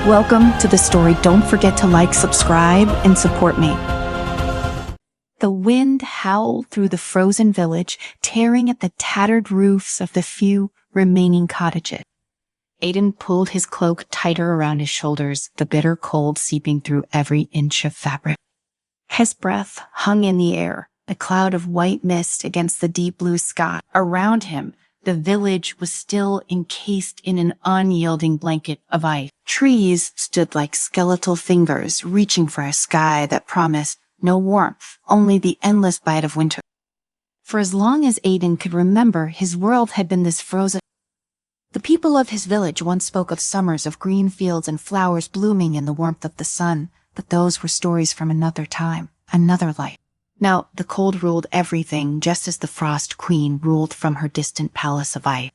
Welcome to the story. Don't forget to like, subscribe, and support me. The wind howled through the frozen village, tearing at the tattered roofs of the few remaining cottages. Aiden pulled his cloak tighter around his shoulders, the bitter cold seeping through every inch of fabric. His breath hung in the air, a cloud of white mist against the deep blue sky. Around him, the village was still encased in an unyielding blanket of ice. Trees stood like skeletal fingers, reaching for a sky that promised no warmth, only the endless bite of winter. For as long as Aiden could remember, his world had been this frozen. The people of his village once spoke of summers of green fields and flowers blooming in the warmth of the sun, but those were stories from another time, another life. Now, the cold ruled everything, just as the Frost Queen ruled from her distant palace of ice.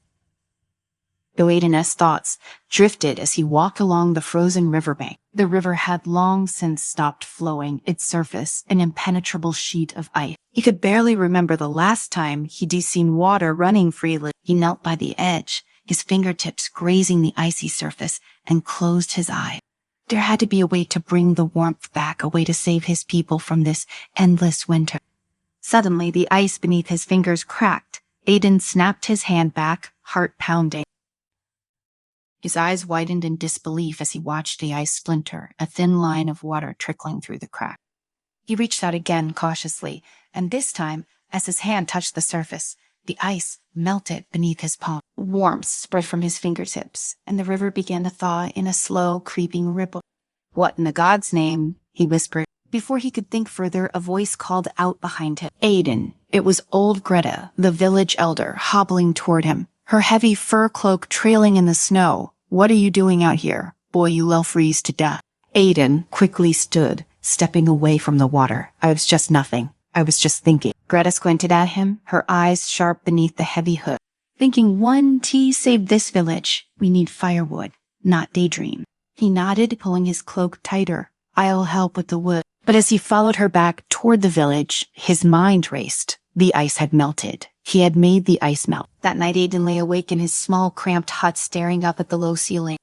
Aiden's thoughts drifted as he walked along the frozen riverbank. The river had long since stopped flowing, its surface an impenetrable sheet of ice. He could barely remember the last time he'd seen water running freely. He knelt by the edge, his fingertips grazing the icy surface, and closed his eyes. There had to be a way to bring the warmth back, a way to save his people from this endless winter. Suddenly, the ice beneath his fingers cracked. Aiden snapped his hand back, heart pounding. His eyes widened in disbelief as he watched the ice splinter, a thin line of water trickling through the crack. He reached out again cautiously, and this time, as his hand touched the surface, the ice melted beneath his palm. Warmth spread from his fingertips, and the river began to thaw in a slow, creeping ripple. "What in the God's name?" he whispered. Before he could think further, a voice called out behind him. "Aiden." It was old Greta, the village elder, hobbling toward him, her heavy fur cloak trailing in the snow. "What are you doing out here? Boy, you'll freeze to death." Aiden quickly stood, stepping away from the water. "I was just nothing. I was just thinking." Greta squinted at him, her eyes sharp beneath the heavy hood. "Thinking one tea saved this village. We need firewood, not daydream." He nodded, pulling his cloak tighter. "I'll help with the wood." But as he followed her back toward the village, his mind raced. The ice had melted. He had made the ice melt. That night, Aiden lay awake in his small, cramped hut, staring up at the low ceiling.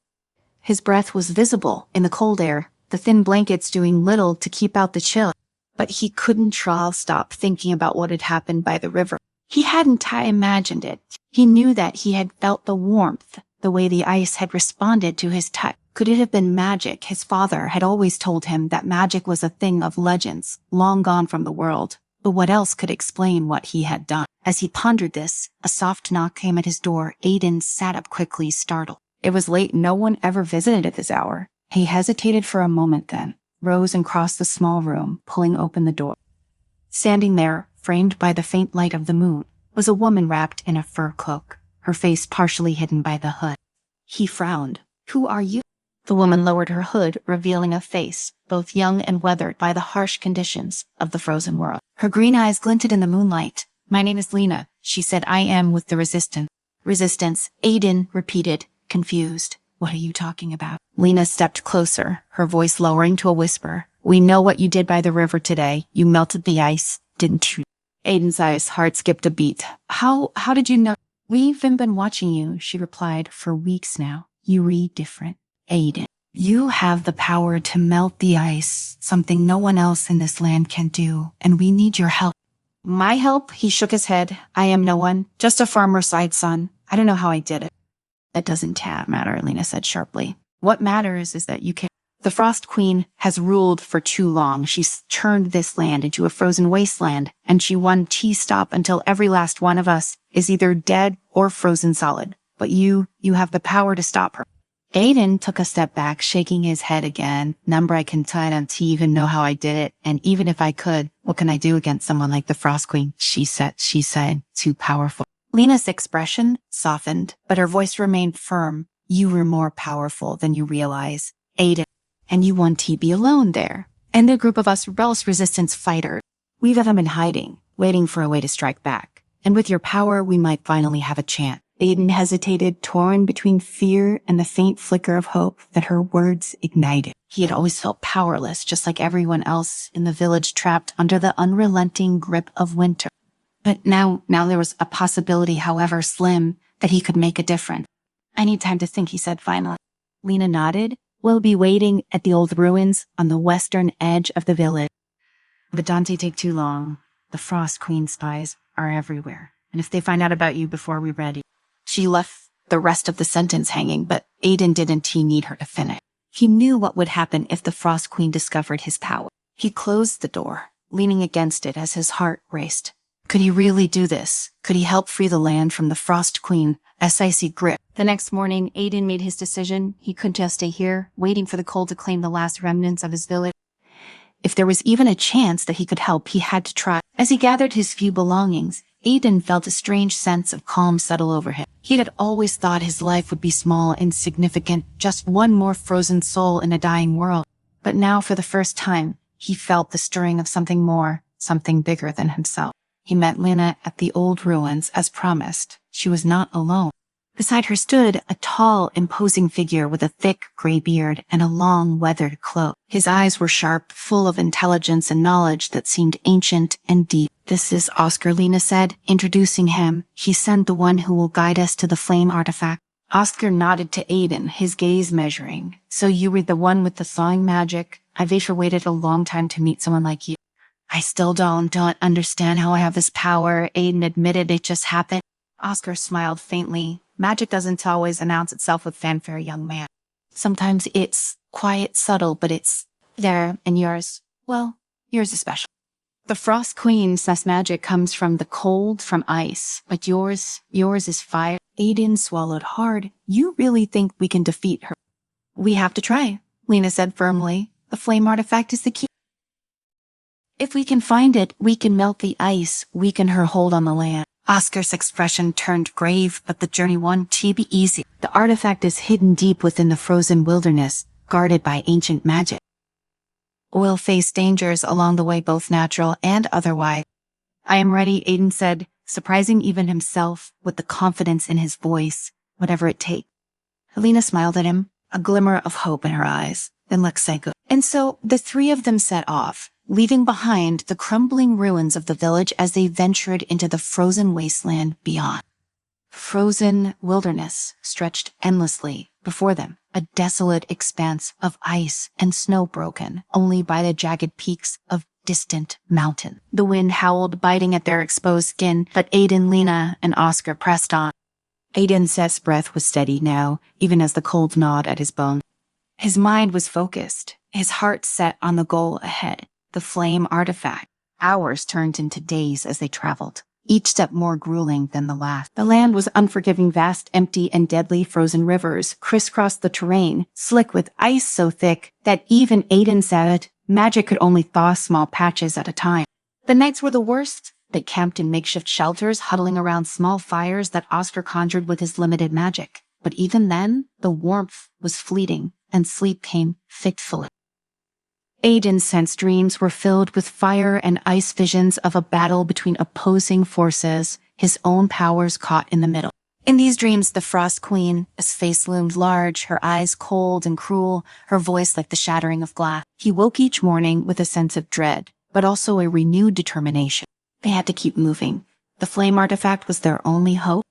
His breath was visible in the cold air, the thin blankets doing little to keep out the chill. But he couldn't stop thinking about what had happened by the river. He hadn't imagined it. He knew that he had felt the warmth, the way the ice had responded to his touch. Could it have been magic? His father had always told him that magic was a thing of legends, long gone from the world. But what else could explain what he had done? As he pondered this, a soft knock came at his door. Aiden sat up quickly, startled. It was late. No one ever visited at this hour. He hesitated for a moment, then rose and crossed the small room, pulling open the door. Standing there, framed by the faint light of the moon, was a woman wrapped in a fur cloak, her face partially hidden by the hood. He frowned. "Who are you?" The woman lowered her hood, revealing a face, both young and weathered by the harsh conditions of the frozen world. Her green eyes glinted in the moonlight. "My name is Lena," she said. "I am with the Resistance." "Resistance," Aiden repeated, confused. "What are you talking about?" Lena stepped closer, her voice lowering to a whisper. "We know what you did by the river today. You melted the ice, didn't you?" Aiden's heart skipped a beat. How did you know?" "We've been watching you," she replied, "for weeks now. You read different. Aiden, you have the power to melt the ice, something no one else in this land can do, and we need your help." "My help?" He shook his head. "I am no one, just a farmer's son. I don't know how I did it." "That doesn't matter," Lena said sharply. "What matters is that you can." The Frost Queen has ruled for too long. She's turned this land into a frozen wasteland, and she won't stop until every last one of us is either dead or frozen solid. But you have the power to stop her. Aiden took a step back, shaking his head again. "Number I can tie on to even know how I did it, and even if I could, what can I do against someone like the Frost Queen?" She said, "Too powerful." Lena's expression softened, but her voice remained firm. "You were more powerful than you realize, Aiden. And you want to be alone there. And the group of us rebellious resistance fighters. We've been hiding, waiting for a way to strike back. And with your power, we might finally have a chance." Aiden hesitated, torn between fear and the faint flicker of hope that her words ignited. He had always felt powerless, just like everyone else in the village, trapped under the unrelenting grip of winter. But now there was a possibility, however slim, that he could make a difference. "I need time to think," he said finally. Lena nodded. We'll be waiting at the old ruins on the western edge of the village. But don't take too long. The Frost Queen spies are everywhere. And if they find out about you before we're ready. She left the rest of the sentence hanging, but Aiden didn't need her to finish. He knew what would happen if the Frost Queen discovered his power. He closed the door, leaning against it as his heart raced. Could he really do this? Could he help free the land from the Frost Queen's icy grip? The next morning, Aiden made his decision. He couldn't just stay here, waiting for the cold to claim the last remnants of his village. If there was even a chance that he could help, he had to try. As he gathered his few belongings, Aiden felt a strange sense of calm settle over him. He had always thought his life would be small, insignificant, just one more frozen soul in a dying world. But now, for the first time, he felt the stirring of something more, something bigger than himself. He met Lena at the old ruins as promised. She was not alone. Beside her stood a tall, imposing figure with a thick gray beard and a long, weathered cloak. His eyes were sharp, full of intelligence and knowledge that seemed ancient and deep. "This is Oscar," Lena said, introducing him. "He sent the one who will guide us to the flame artifact." Oscar nodded to Aiden, his gaze measuring. "So you were the one with the thawing magic. I've waited a long time to meet someone like you." "I still don't understand how I have this power," Aiden admitted. "It just happened." Oscar smiled faintly. "Magic doesn't always announce itself with fanfare, young man. Sometimes it's quiet, subtle, but it's there, and yours, well, yours is special. The Frost Queen's magic comes from the cold, from ice, but yours is fire." Aiden swallowed hard. "You really think we can defeat her?" "We have to try," Lena said firmly. "The flame artifact is the key. If we can find it, we can melt the ice, weaken her hold on the land." Oscar's expression turned grave, but the journey won't be easy. "The artifact is hidden deep within the frozen wilderness, guarded by ancient magic. We'll face dangers along the way, both natural and otherwise." "I am ready," Aiden said, surprising even himself with the confidence in his voice, "whatever it takes." Helena smiled at him, a glimmer of hope in her eyes. Then let's say good. And so the three of them set off, leaving behind the crumbling ruins of the village as they ventured into the frozen wasteland beyond. Frozen wilderness stretched endlessly before them, a desolate expanse of ice and snow broken only by the jagged peaks of distant mountain. The wind howled, biting at their exposed skin, but Aiden, Lena, and Oscar pressed on. Aiden's breath was steady now, even as the cold gnawed at his bones. His mind was focused, his heart set on the goal ahead. The flame artifact. Hours turned into days as they traveled, each step more grueling than the last. The land was unforgiving, vast, empty, and deadly. Frozen rivers crisscrossed the terrain, slick with ice so thick that even Aiden said magic could only thaw small patches at a time. The nights were the worst. They camped in makeshift shelters, huddling around small fires that Oscar conjured with his limited magic. But even then, the warmth was fleeting, and sleep came fitfully. Aiden's sense dreams were filled with fire and ice visions of a battle between opposing forces, his own powers caught in the middle. In these dreams, the Frost Queen's face loomed large, her eyes cold and cruel, her voice like the shattering of glass. He woke each morning with a sense of dread, but also a renewed determination. They had to keep moving. The flame artifact was their only hope.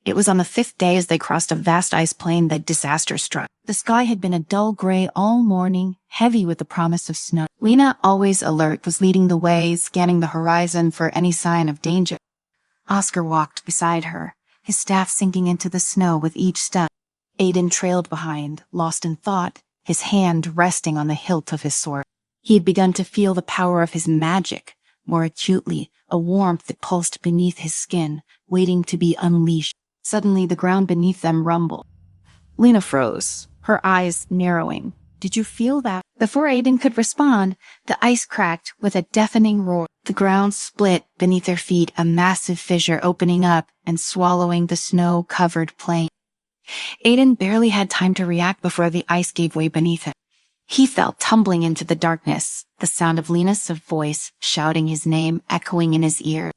It was on the 5th day as they crossed a vast ice plain that disaster struck. The sky had been a dull gray all morning, heavy with the promise of snow. Lena, always alert, was leading the way, scanning the horizon for any sign of danger. Oscar walked beside her, his staff sinking into the snow with each step. Aiden trailed behind, lost in thought, his hand resting on the hilt of his sword. He had begun to feel the power of his magic more acutely, a warmth that pulsed beneath his skin, waiting to be unleashed. Suddenly, the ground beneath them rumbled. Lena froze, her eyes narrowing. "Did you feel that?" Before Aiden could respond, the ice cracked with a deafening roar. The ground split beneath their feet, a massive fissure opening up and swallowing the snow-covered plain. Aiden barely had time to react before the ice gave way beneath him. He fell tumbling into the darkness, the sound of Lena's voice shouting his name echoing in his ear.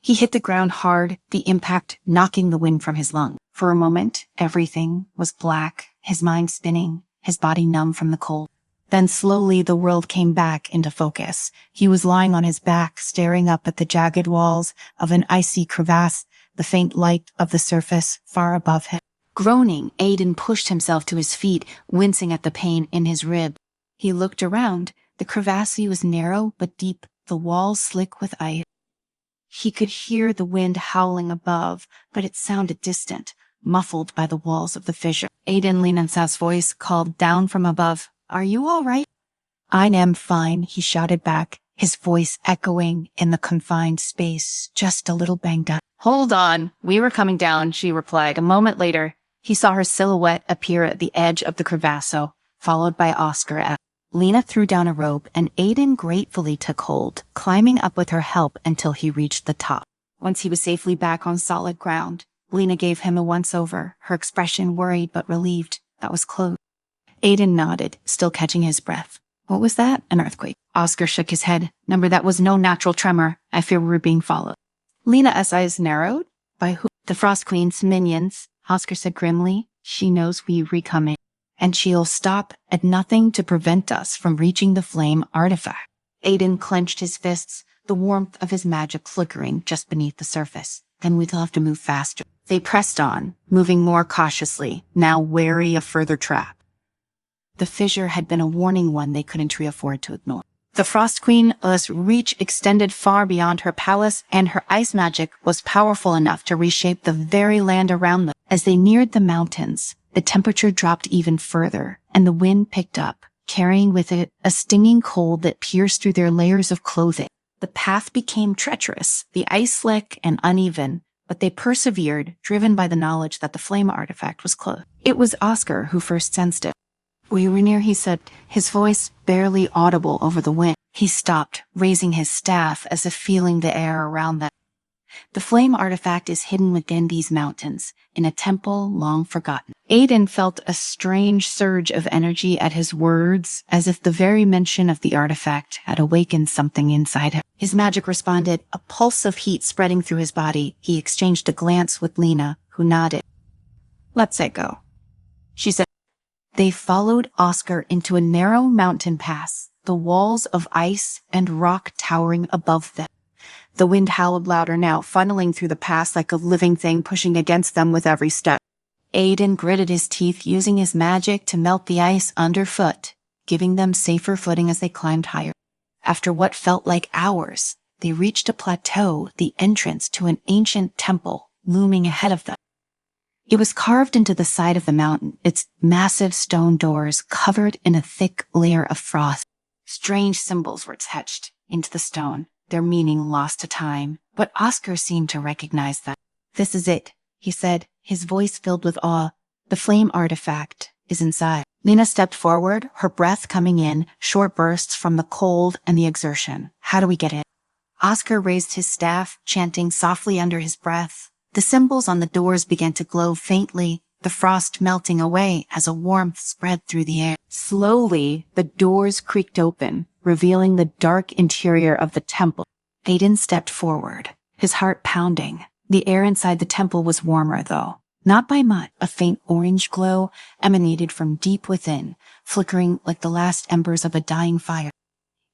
He hit the ground hard, the impact knocking the wind from his lungs. For a moment, everything was black, his mind spinning, his body numb from the cold. Then slowly the world came back into focus. He was lying on his back, staring up at the jagged walls of an icy crevasse, the faint light of the surface far above him. Groaning, Aiden pushed himself to his feet, wincing at the pain in his rib. He looked around. The crevasse was narrow but deep, the walls slick with ice. He could hear the wind howling above, but it sounded distant, muffled by the walls of the fissure. Aiden Linensa's voice called down from above, "Are you all right?" "I am fine," he shouted back, his voice echoing in the confined space, "just a little banged up." "Hold on, we were coming down," she replied. A moment later, he saw her silhouette appear at the edge of the crevasse, followed by Oscar. Lena threw down a rope, and Aiden gratefully took hold, climbing up with her help until he reached the top. Once he was safely back on solid ground, Lena gave him a once-over, her expression worried but relieved. "That was close." Aiden nodded, still catching his breath. "What was that?" "An earthquake." Oscar shook his head. "Number, that was no natural tremor. I fear we were being followed." Lena's eyes narrowed. "By who?" "The Frost Queen's minions," Oscar said grimly. "She knows we're coming, and she'll stop at nothing to prevent us from reaching the flame artifact." Aiden clenched his fists, the warmth of his magic flickering just beneath the surface. "Then we'll have to move faster." They pressed on, moving more cautiously, now wary of further trap. The fissure had been a warning one they couldn't afford to ignore. The Frost Queen's reach extended far beyond her palace, and her ice magic was powerful enough to reshape the very land around them. As they neared the mountains, the temperature dropped even further, and the wind picked up, carrying with it a stinging cold that pierced through their layers of clothing. The path became treacherous, the ice slick and uneven, but they persevered, driven by the knowledge that the flame artifact was close. It was Oscar who first sensed it. "We were near," he said, his voice barely audible over the wind. He stopped, raising his staff as if feeling the air around them. "The flame artifact is hidden within these mountains, in a temple long forgotten." Aiden felt a strange surge of energy at his words, as if the very mention of the artifact had awakened something inside him. His magic responded, a pulse of heat spreading through his body. He exchanged a glance with Lena, who nodded. "Let's go," she said. They followed Oscar into a narrow mountain pass, the walls of ice and rock towering above them. The wind howled louder now, funneling through the pass like a living thing pushing against them with every step. Aiden gritted his teeth, using his magic to melt the ice underfoot, giving them safer footing as they climbed higher. After what felt like hours, they reached a plateau, the entrance to an ancient temple looming ahead of them. It was carved into the side of the mountain, its massive stone doors covered in a thick layer of frost. Strange symbols were etched into the stone, their meaning lost to time, but Oscar seemed to recognize them. "This is it," he said, his voice filled with awe. "The flame artifact is inside." Lena stepped forward, her breath coming in, short bursts from the cold and the exertion. "How do we get in?" Oscar raised his staff, chanting softly under his breath. The symbols on the doors began to glow faintly, the frost melting away as a warmth spread through the air. Slowly, the doors creaked open, revealing the dark interior of the temple. Aiden stepped forward, his heart pounding. The air inside the temple was warmer, though. Not by much. A faint orange glow emanated from deep within, flickering like the last embers of a dying fire.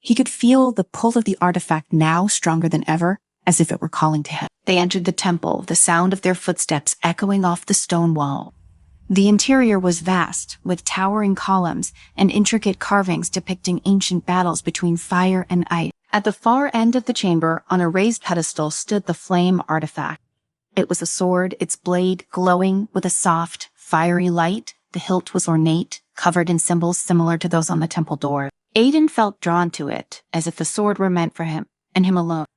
He could feel the pull of the artifact now stronger than ever, as if it were calling to him. They entered the temple, the sound of their footsteps echoing off the stone wall. The interior was vast, with towering columns and intricate carvings depicting ancient battles between fire and ice. At the far end of the chamber, on a raised pedestal, stood the flame artifact. It was a sword, its blade glowing with a soft, fiery light. The hilt was ornate, covered in symbols similar to those on the temple door. Aiden felt drawn to it, as if the sword were meant for him, and him alone.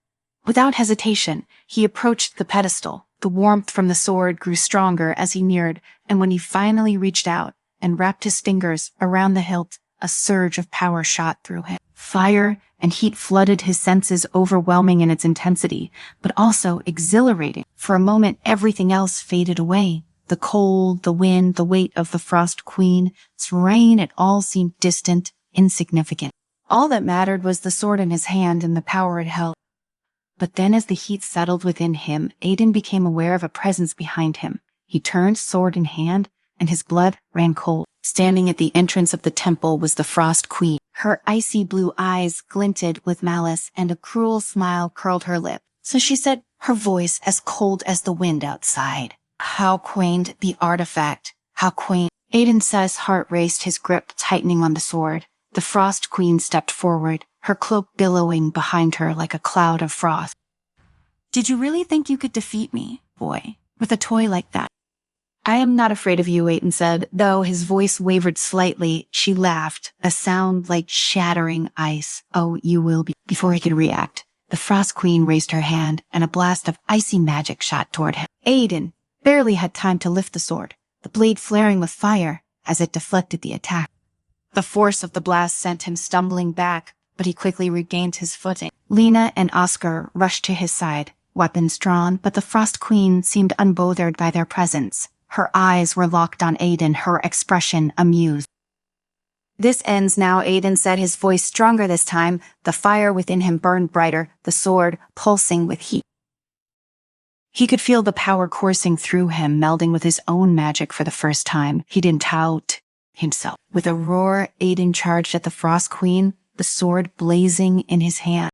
Without hesitation, he approached the pedestal. The warmth from the sword grew stronger as he neared, and when he finally reached out and wrapped his fingers around the hilt, a surge of power shot through him. Fire and heat flooded his senses, overwhelming in its intensity, but also exhilarating. For a moment, everything else faded away. The cold, the wind, the weight of the Frost Queen, its reign, it all seemed distant, insignificant. All that mattered was the sword in his hand and the power it held. But then as the heat settled within him, Aiden became aware of a presence behind him. He turned, sword in hand, and his blood ran cold. Standing at the entrance of the temple was the Frost Queen. Her icy blue eyes glinted with malice, and a cruel smile curled her lip. So she said, her voice as cold as the wind outside, How quaint the artifact. How quaint. Aiden's heart raced, his grip tightening on the sword. The Frost Queen stepped forward, her cloak billowing behind her like a cloud of frost. Did you really think you could defeat me, boy, with a toy like that? I am not afraid of you, Aiden said. Though his voice wavered slightly, she laughed, a sound like shattering ice. Oh, you will be. Before he could react, the Frost Queen raised her hand, and a blast of icy magic shot toward him. Aiden barely had time to lift the sword, the blade flaring with fire as it deflected the attack. The force of the blast sent him stumbling back, but he quickly regained his footing. Lena and Oscar rushed to his side, weapons drawn, but the Frost Queen seemed unbothered by their presence. Her eyes were locked on Aiden, her expression amused. This ends now, Aiden said, his voice stronger this time. The fire within him burned brighter, the sword pulsing with heat. He could feel the power coursing through him, melding with his own magic for the first time. He didn't doubt himself. With a roar, Aiden charged at the Frost Queen, the sword blazing in his hand.